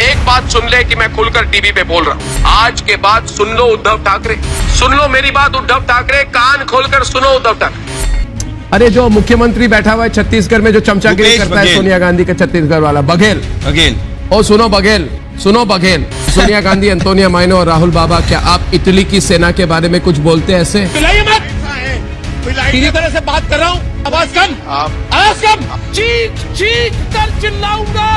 एक बात सुन ले कि मैं खुलकर टीवी पे बोल रहा हूँ, आज के बाद सुन लो उद्धव ठाकरे, सुन लो मेरी बात उद्धव ठाकरे, कान खोलकर सुनो उद्धव ठाकरे। अरे जो मुख्यमंत्री बैठा हुआ है छत्तीसगढ़ में, जो चमचागिरी करता है सोनिया गांधी के छत्तीसगढ़ वाला बघेल, ओ सुनो बघेल, सुनो बघेल, सोनिया गांधी, एंटोनिया माइनो और राहुल बाबा, क्या आप इटली की सेना के बारे में कुछ बोलते हैं ऐसे? सीधी तरह से बात कर रहा हूँ, आवाज कम, आवाज कम, चीख चीख कर चिल्लाऊंगा,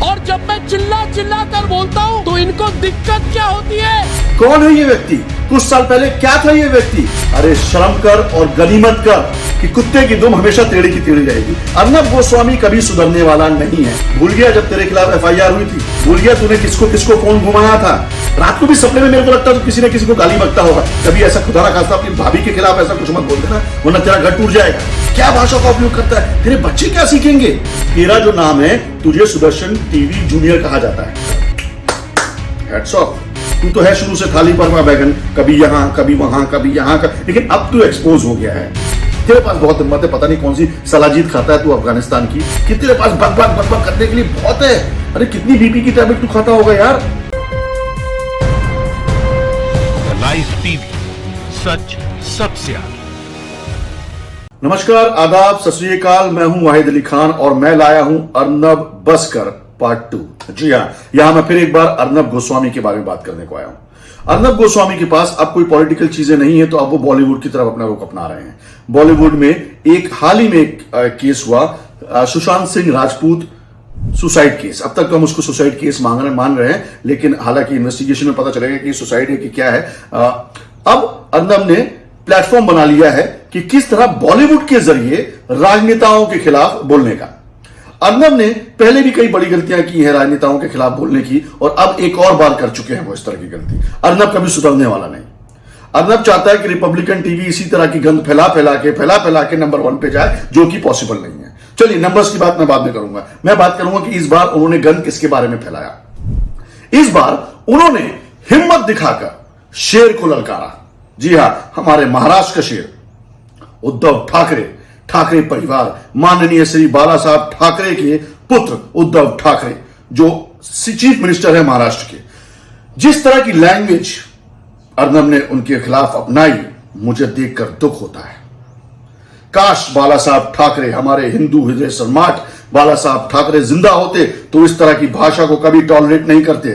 और जब मैं चिल्ला चिल्ला कर बोलता हूँ तो इनको दिक्कत क्या होती है? कौन है ये व्यक्ति? कुछ साल पहले क्या था ये व्यक्ति? अरे शर्म कर और गनीमत कर कि कुत्ते की दुम हमेशा टेढ़ी की टेढ़ी रहेगी। अर्नब गोस्वामी कभी सुधरने वाला नहीं है। भूल गया जब तेरे खिलाफ FIR हुई थी? भूल गया तूने किसको किसको फोन घुमाया था? रात को भी सपने में मेरे को लगता है तो किसी ने किसी को गाली बकता होगा। कभी ऐसा खुदा ना खास्ता अपनी भाभी के खिलाफ ऐसा कुछ मत बोल देना, वरना तेरा घर टूट जाएगा। क्या भाषा का उपयोग करता है? तेरे बच्चे क्या सीखेंगे? तेरा जो नाम है, तुझे सुदर्शन टीवी जूनियर कहा जाता है। Hats off. तू तो है शुरू से थाली पर बैगन, कभी यहाँ कभी वहां कभी यहाँ का, लेकिन अब तू एक्सपोज हो गया है। तेरे पास बहुत हिम्मत है, पता नहीं कौन सी सलाजीत खाता है तू अफगानिस्तान की, कि तेरे पास बक करने के लिए बहुत है। अरे कितनी BP की टैबलेट तू खाता होगा यार। लाइव टीवी, सच सबसे आगे। नमस्कार, आदाब, सत श्री अकाल। मैं हूं वाहिद अली खान और मैं लाया हूं अर्नब बसकर पार्ट 2। जी हाँ, यहां मैं फिर एक बार अर्नब गोस्वामी के बारे में बात करने को आया हूं। अर्नब गोस्वामी के पास अब कोई पॉलिटिकल चीजें नहीं है, तो अब वो बॉलीवुड की तरफ अपना रुख अपना रहे हैं। बॉलीवुड में एक हाल ही में एक केस हुआ, सुशांत सिंह राजपूत सुसाइड केस। अब तक तो हम उसको सुसाइड केस मान रहे हैं, लेकिन हालांकि इन्वेस्टिगेशन में पता चलेगा कि सुसाइड है कि क्या है। अब अर्नब ने प्लेटफॉर्म बना लिया है कि किस तरह बॉलीवुड के जरिए राजनेताओं के खिलाफ बोलने का। अर्नब ने पहले भी कई बड़ी गलतियां की हैं राजनेताओं के खिलाफ बोलने की, और अब एक और बार कर चुके हैं वो इस तरह की गलती। अर्नब कभी सुधरने वाला नहीं। अर्नब चाहता है कि रिपब्लिकन टीवी इसी तरह की गंद फैला फैला के नंबर 1 पे जाए, जो कि पॉसिबल नहीं है। चलिए, नंबर्स की बात मैं बाद में करूंगा। मैं बात करूंगा कि इस बार उन्होंने गंद किसके बारे में फैलाया। इस बार उन्होंने हिम्मत दिखाकर शेर को ललकारा। जी हां, हमारे महाराष्ट्र का शेर उद्धव ठाकरे, ठाकरे परिवार, माननीय श्री बाला साहब ठाकरे के पुत्र उद्धव ठाकरे, जो चीफ मिनिस्टर है महाराष्ट्र के। जिस तरह की लैंग्वेज अर्नब ने उनके खिलाफ अपनाई, मुझे देखकर दुख होता है। काश बाला साहब ठाकरे, हमारे हिंदू हृदय सम्राट बाला साहब ठाकरे जिंदा होते तो इस तरह की भाषा को कभी टॉलरेट नहीं करते।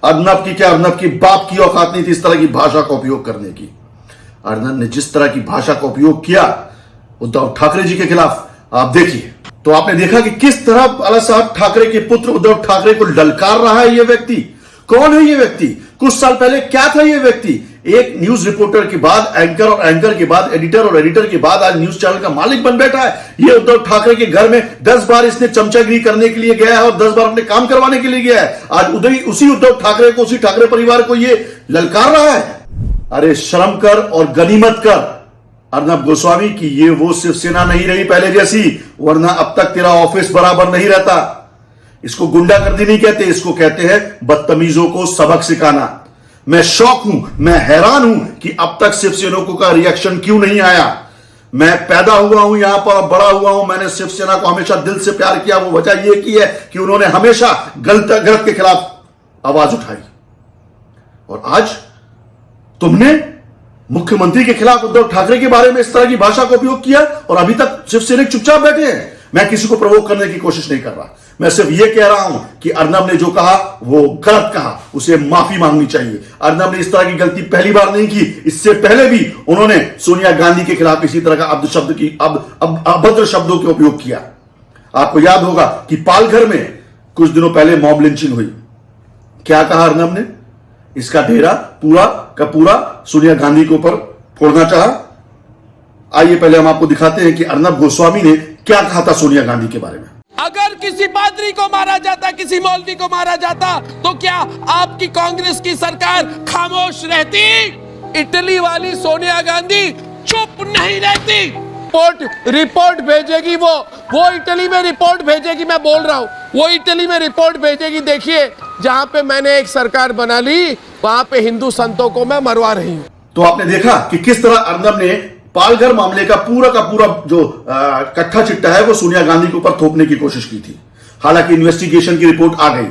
अर्नब की क्या, अर्नब की बाप की औकात नहीं थी इस तरह की भाषा का उपयोग करने की। अर्नब ने जिस तरह की भाषा का उपयोग किया उद्धव ठाकरे जी के खिलाफ, आप देखिए। तो आपने देखा कि किस तरह बाला साहब ठाकरे के पुत्र उद्धव ठाकरे को ललकार रहा है ये व्यक्ति। कौन है ये व्यक्ति? कुछ साल पहले क्या था ये व्यक्ति? एक न्यूज रिपोर्टर के बाद एंकर, और एंकर के बाद एडिटर, और एडिटर के बाद आज न्यूज चैनल का मालिक बन बैठा है। ये उद्धव ठाकरे के घर में 10 बार इसने चमचागिरी करने के लिए गया है और 10 बार अपने काम करवाने के लिए गया है। आज उसी उद्धव ठाकरे को, उसी ठाकरे परिवार को ये ललकार रहा है। अरे शर्म कर और गनीमत कर अर्नब गोस्वामी की ये वो शिवसेना नहीं रही पहले जैसी, वरना अब तक तेरा ऑफिस बराबर नहीं रहता। इसको गुंडागर्दी नहीं कहते, इसको कहते हैं बदतमीजों को सबक सिखाना। मैं शौक हूं, मैं हैरान हूं कि अब तक शिवसैनिकों का रिएक्शन क्यों नहीं आया। मैं पैदा हुआ हूं यहां पर, बड़ा हुआ हूं, मैंने शिवसेना को हमेशा दिल से प्यार किया। वो वजह यह की है कि उन्होंने हमेशा गलत के खिलाफ आवाज उठाई। और आज तुमने मुख्यमंत्री के खिलाफ उद्धव ठाकरे के बारे में इस तरह की भाषा का उपयोग किया, और अभी तक शिवसैनिक चुपचाप बैठे हैं। मैं किसी को प्रवोक करने की कोशिश नहीं कर रहा, मैं सिर्फ यह कह रहा हूं कि अर्नब ने जो कहा वो गलत कहा, उसे माफी मांगनी चाहिए। अर्नब ने इस तरह की गलती पहली बार नहीं की, इससे पहले भी उन्होंने सोनिया गांधी के खिलाफ इसी तरह का अभद्र शब्दों का उपयोग किया। आपको याद होगा कि पालघर में कुछ दिनों पहले मॉब लिंचिंग हुई। क्या कहा अर्नब ने? इसका ढेरा पूरा का पूरा सोनिया गांधी के ऊपर फोड़ना चाहा। आइए पहले हम आपको दिखाते हैं कि अर्नब गोस्वामी ने क्या कहा था सोनिया गांधी के बारे में। अगर किसी पादरी को मारा जाता, किसी मौलवी को मारा जाता, तो क्या आपकी कांग्रेस की सरकार खामोश रहती? इटली वाली सोनिया गांधी चुप नहीं रहती। रिपोर्ट भेजेगी वो इटली में रिपोर्ट भेजेगी। मैं बोल रहा हूं, वो इटली में रिपोर्ट भेजेगी। देखिए, जहां पे मैंने एक सरकार बना ली, वहां पे हिंदू संतों को मैं मरवा रही हूं। तो आपने देखा कि किस तरह अर्नब ने पालघर मामले का पूरा जो कट्ठा चिट्टा है वो सोनिया गांधी के ऊपर थोपने की कोशिश की थी। हालांकि इन्वेस्टिगेशन की रिपोर्ट आ गई।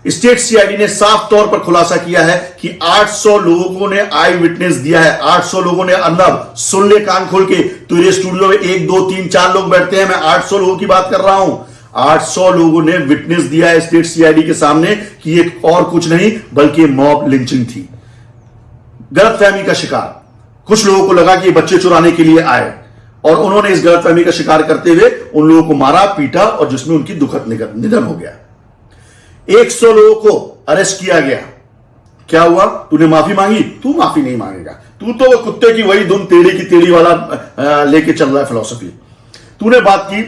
स्टेट सीआईडी ने साफ तौर पर खुलासा किया है कि 800 लोगों ने आई विटनेस दिया है। 800 लोगों ने, अर्नब सुन ले कान खोल के, तेरे स्टूडियो में 1 2 3 4 लोग बैठते हैं, मैं 800 लोगों की बात कर रहा हूं। 800 लोगों ने विटनेस दिया है स्टेट सीआईडी के सामने कि ये और कुछ नहीं बल्कि मॉब लिंचिंग थी। गलतफहमी का शिकार कुछ लोगों को लगा कि ये बच्चे चुराने के लिए आए और उन्होंने इस गलतफहमी का शिकार करते हुए उन लोगों को मारा, पीटा और जिसमें उनकी दुखद निधन हो गया। 100 लोगों को अरेस्ट किया गया। क्या हुआ? तूने माफी मांगी? तू माफी नहीं मांगेगा। तू तो कुत्ते की वही धुन टेढ़ी की टेढ़ी वाला लेके चल रहा है फिलॉसफी। तूने बात की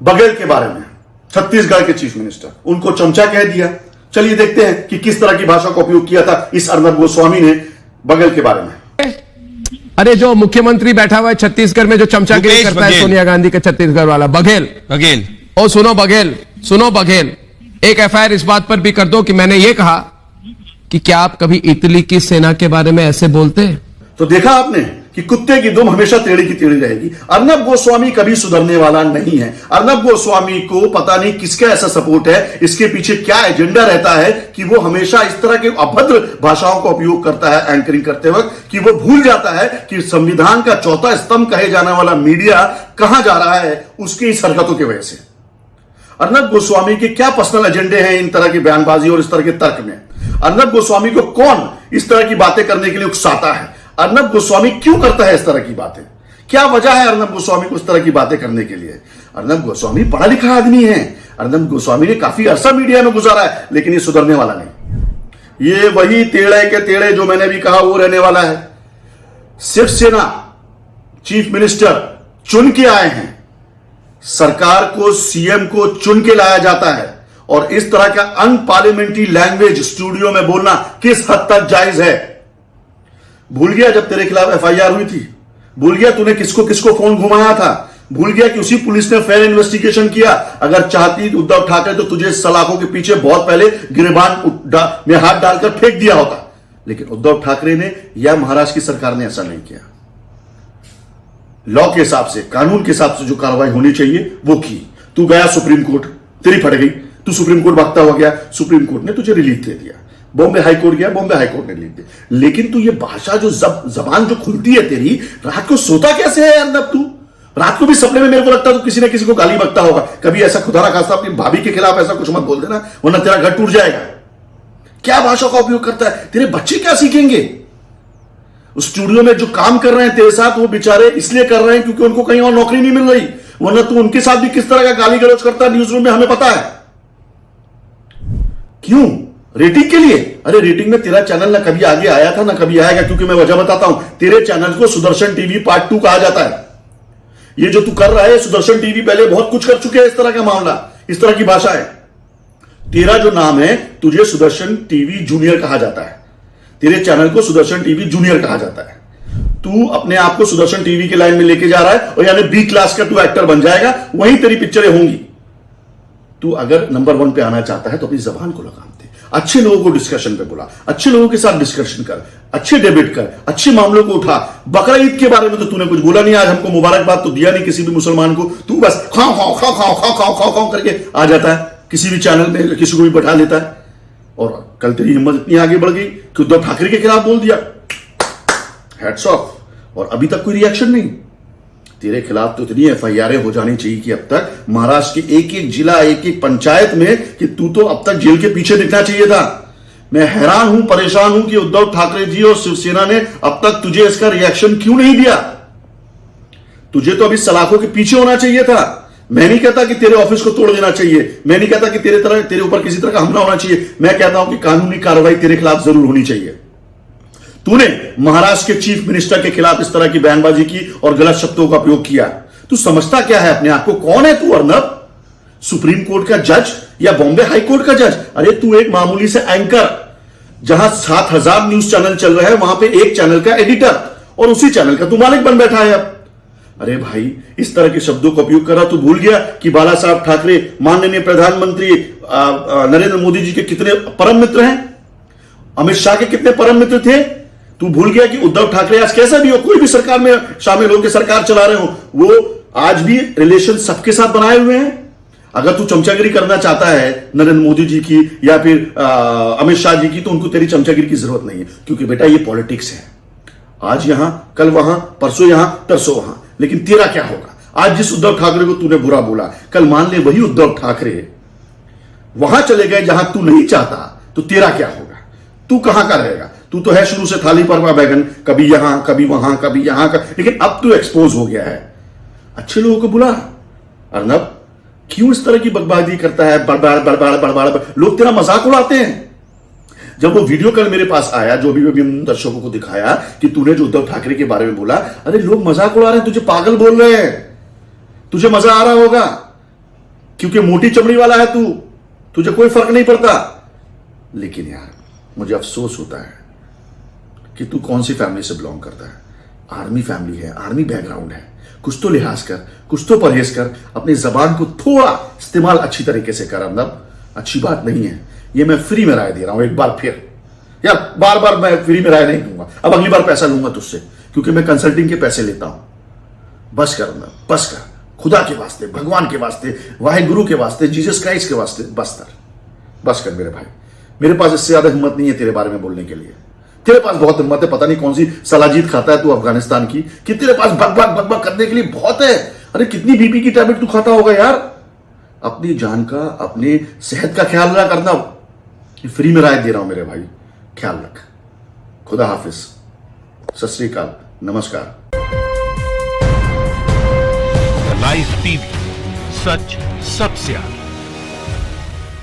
बघेल के बारे में, छत्तीसगढ़ के चीफ मिनिस्टर, उनको चमचा कह दिया। चलिए देखते हैं कि किस तरह की भाषा का उपयोग किया था इस अर्नब गोस्वामी ने बघेल के बारे में। अरे जो मुख्यमंत्री बैठा हुआ है छत्तीसगढ़ में, जो चमचागिरी करता है सोनिया गांधी का, छत्तीसगढ़ वाला बघेल। ओ सुनो बघेल, सुनो बघेल, एक एफआईआर इस बात पर भी कर दो कि मैंने ये कहा कि क्या आप कभी इटली की सेना के बारे में ऐसे बोलते? तो देखा आपने कि कुत्ते की दुम हमेशा टेढ़ी की टेढ़ी रहेगी। अर्नब गोस्वामी कभी सुधरने वाला नहीं है। अर्नब गोस्वामी को पता नहीं किसका ऐसा सपोर्ट है, इसके पीछे क्या एजेंडा रहता है कि वो हमेशा इस तरह के अभद्र भाषाओं का उपयोग करता है एंकरिंग करते वक्त, कि वो भूल जाता है कि संविधान का चौथा स्तंभ कहे जाने वाला मीडिया कहां जा रहा है उसकी इस हरकतों की वजह से। अर्नब गोस्वामी के क्या पर्सनल एजेंडे हैं इन तरह की बयानबाजी और इस तरह के तर्क में? अर्नब गोस्वामी को कौन इस तरह की बातें करने के लिए उकसाता है? अर्नब गोस्वामी क्यों करता है इस तरह की बातें? क्या वजह है अर्नब गोस्वामी को इस तरह की बातें करने के लिए? अर्नब गोस्वामी पढ़ा लिखा आदमी है। अर्नब गोस्वामी ने काफी अरसा मीडिया में गुजारा है, लेकिन ये सुधरने वाला नहीं। ये वही टेढ़े के टेढ़े जो मैंने भी कहा वो रहने वाला है। शिवसेना चीफ मिनिस्टर चुन के आए हैं। सरकार को, सीएम को चुन के लाया जाता है और इस तरह का अनपार्लियामेंट्री लैंग्वेज स्टूडियो में बोलना किस हद तक जायज है? भूल गया जब तेरे खिलाफ एफआईआर हुई थी? भूल गया तूने किसको किसको फोन घुमाया था? भूल गया कि उसी पुलिस ने फेयर इन्वेस्टिगेशन किया? अगर चाहती उद्धव ठाकरे तो तुझे सलाखों के पीछे बहुत पहले गिरबान में हाथ डालकर फेंक दिया होता, लेकिन उद्धव ठाकरे ने या महाराष्ट्र की सरकार ने ऐसा नहीं किया। लॉ के हिसाब से, कानून के हिसाब से जो कार्रवाई होनी चाहिए वो की। तू गया सुप्रीम कोर्ट, तेरी फट गई, तू सुप्रीम कोर्ट भागता हुआ गया, सुप्रीम कोर्ट ने तुझे रिलीफ दे दिया। बॉम्बे हाई कोर्ट गया, बॉम्बे हाई कोर्ट ने रिलीफ दिया। लेकिन तू ये भाषा जो जबान जो खुलती है तेरी, रात को सोता कैसे है अर्नब तू? रात को भी सपने में मेरे को लगता है तो किसी न किसी को गाली बकता होगा। कभी ऐसा खुदा ना खास्ता अपनी भाभी के खिलाफ ऐसा कुछ मत बोल देना, वरना तेरा घर टूट जाएगा। क्या भाषा का उपयोग करता है? तेरे बच्चे क्या सीखेंगे? उस स्टूडियो में जो काम कर रहे हैं तेरे साथ, वो बेचारे इसलिए कर रहे हैं क्योंकि उनको कहीं और नौकरी नहीं मिल रही, वरना तू उनके साथ भी किस तरह का गाली गलौज करता है न्यूज रूम में हमें पता है। क्यों? रेटिंग के लिए? अरे रेटिंग में तेरा चैनल ना कभी आगे आया था ना कभी आएगा, क्योंकि मैं वजह बताता हूं। तेरे चैनल को सुदर्शन टीवी पार्ट 2 कहा जाता है। ये जो तू कर रहा है, सुदर्शन टीवी पहले बहुत कुछ कर चुके हैं इस तरह का मामला, इस तरह की भाषा है। तेरा जो नाम है, तुझे सुदर्शन टीवी जूनियर कहा जाता है। तेरे चैनल को सुदर्शन टीवी जूनियर कहा जाता है। तू अपने आप को सुदर्शन टीवी के लाइन में लेके जा रहा है और यानी बी क्लास का तू एक्टर बन जाएगा, वहीं तेरी पिक्चरें होंगी। तू अगर नंबर 1 पे आना चाहता है तो अपनी जबान को लगाम दे, अच्छे लोगों को डिस्कशन पे बुला, अच्छे लोगों के साथ डिस्कशन कर, अच्छे डिबेट कर, अच्छे मामलों को उठा। बकरा ईद के बारे में तो तूने कुछ बोला नहीं, आज हमको मुबारकबाद तो दिया नहीं किसी भी मुसलमान को। तू बस खाओ खाओ खाओ खाओ खाओ खाओ खाओ खाओ करके आ जाता है, किसी भी चैनल में किसी को भी बैठा लेता है। और कल तेरी हिम्मत इतनी आगे बढ़ गई कि उद्धव ठाकरे के खिलाफ बोल दिया, हैट्स ऑफ। और अभी तक कोई रिएक्शन नहीं। तेरे खिलाफ तो इतनी एफआईआर हो जानी चाहिए कि अब तक महाराष्ट्र के एक एक जिला, एक एक पंचायत में कि तू तो अब तक जेल के पीछे दिखना चाहिए था। मैं हैरान हूं, परेशान हूं कि उद्धव ठाकरे जी और शिवसेना ने अब तक तुझे इसका रिएक्शन क्यों नहीं दिया। तुझे तो अभी सलाखों के पीछे होना चाहिए था। मैं नहीं कहता कि तेरे ऑफिस को तोड़ देना चाहिए, मैं नहीं कहता कि तेरे ऊपर किसी तरह का हमला होना चाहिए। मैं कहता हूं कि कानूनी कार्रवाई तेरे खिलाफ जरूर होनी चाहिए। तूने महाराष्ट्र के चीफ मिनिस्टर के खिलाफ इस तरह की बयानबाजी की और गलत शब्दों का प्रयोग किया। तू समझता क्या है अपने आप को? कौन है तू अर्नब? सुप्रीम कोर्ट का जज या बॉम्बे हाई कोर्ट का जज? अरे तू एक मामूली से एंकर, जहां 7000 न्यूज चैनल चल रहे हैं, वहां पे एक चैनल का एडिटर, और उसी चैनल का तू मालिक बन बैठा है अब। अरे भाई, इस तरह के शब्दों का उपयोग कर रहा। तू भूल गया कि बाला साहब ठाकरे माननीय प्रधानमंत्री नरेंद्र मोदी जी के कितने परम मित्र हैं, अमित शाह के कितने परम मित्र थे। तू भूल गया कि उद्धव ठाकरे आज कैसा भी हो, कोई भी सरकार में शामिल होकर सरकार चला रहे हो, वो आज भी रिलेशन सबके साथ बनाए हुए हैं। अगर तू चमचागिरी करना चाहता है नरेंद्र मोदी जी की या फिर अमित शाह जी की, तो उनको तेरी चमचागिरी की जरूरत नहीं है, क्योंकि बेटा ये पॉलिटिक्स है। आज यहां, कल वहां, परसों यहां, तरसों वहां। लेकिन तेरा क्या होगा? आज जिस उद्धव ठाकरे को तूने बुरा बोला, कल मान ले वही उद्धव ठाकरे वहां चले गए जहां तू नहीं चाहता, तो तेरा क्या होगा? तू कहां का रहेगा? तू तो है शुरू से थाली पर बैगन, कभी यहां कभी वहां कभी यहां का, लेकिन अब तू एक्सपोज हो गया है। अच्छे लोगों को बुला। अर्नब क्यों इस तरह की बकवादी करता है? बड़बड़ बड़बड़ बड़बड़, लोग तेरा मजाक उड़ाते हैं। जब वो वीडियो कल मेरे पास आया, जो भी दर्शकों को दिखाया कि तूने जो उद्धव ठाकरे के बारे में बोला, अरे लोग मजाक उड़ा रहे हैं, तुझे पागल बोल रहे हैं, तुझे मजा आ रहा होगा क्योंकि मोटी चमड़ी वाला है तू, तुझे कोई फर्क नहीं पड़ता। लेकिन यार मुझे अफसोस होता है कि तू कौन सी फैमिली से बिलोंग करता है। आर्मी फैमिली है, आर्मी बैकग्राउंड है, कुछ तो लिहाज कर, कुछ तो परहेज कर, अपनी जबान को थोड़ा इस्तेमाल अच्छी तरीके से कर। मतलब अच्छी बात नहीं है ये, मैं फ्री में राय दे रहा हूं एक बार फिर। यार बार बार मैं फ्री में राय नहीं दूंगा, अब अगली बार पैसा लूंगा तुझसे, क्योंकि मैं कंसल्टिंग के पैसे लेता हूं। बस कर अंदर, बस कर, खुदा के वास्ते, भगवान के वास्ते, वाहिगुरु के वास्ते, जीसस क्राइस्ट के वास्ते बस कर मेरे भाई। मेरे पास इससे ज्यादा हिम्मत नहीं है तेरे बारे में बोलने के लिए। तेरे पास बहुत हिम्मत है, पता नहीं कौन सी सलाजीत खाता है तू अफगानिस्तान की, कि तेरे पास बक करने के लिए बहुत है। अरे कितनी बीपी की टैबलेट तू खाता होगा यार। अपनी जान का, अपनी सेहत का ख्याल रख करना। फ्री में राय दे रहा हूं मेरे भाई, ख्याल रख। खुदा हाफिज, सत श्री अकाल, नमस्कार। लाइव टीवी, सच सबसे आगे।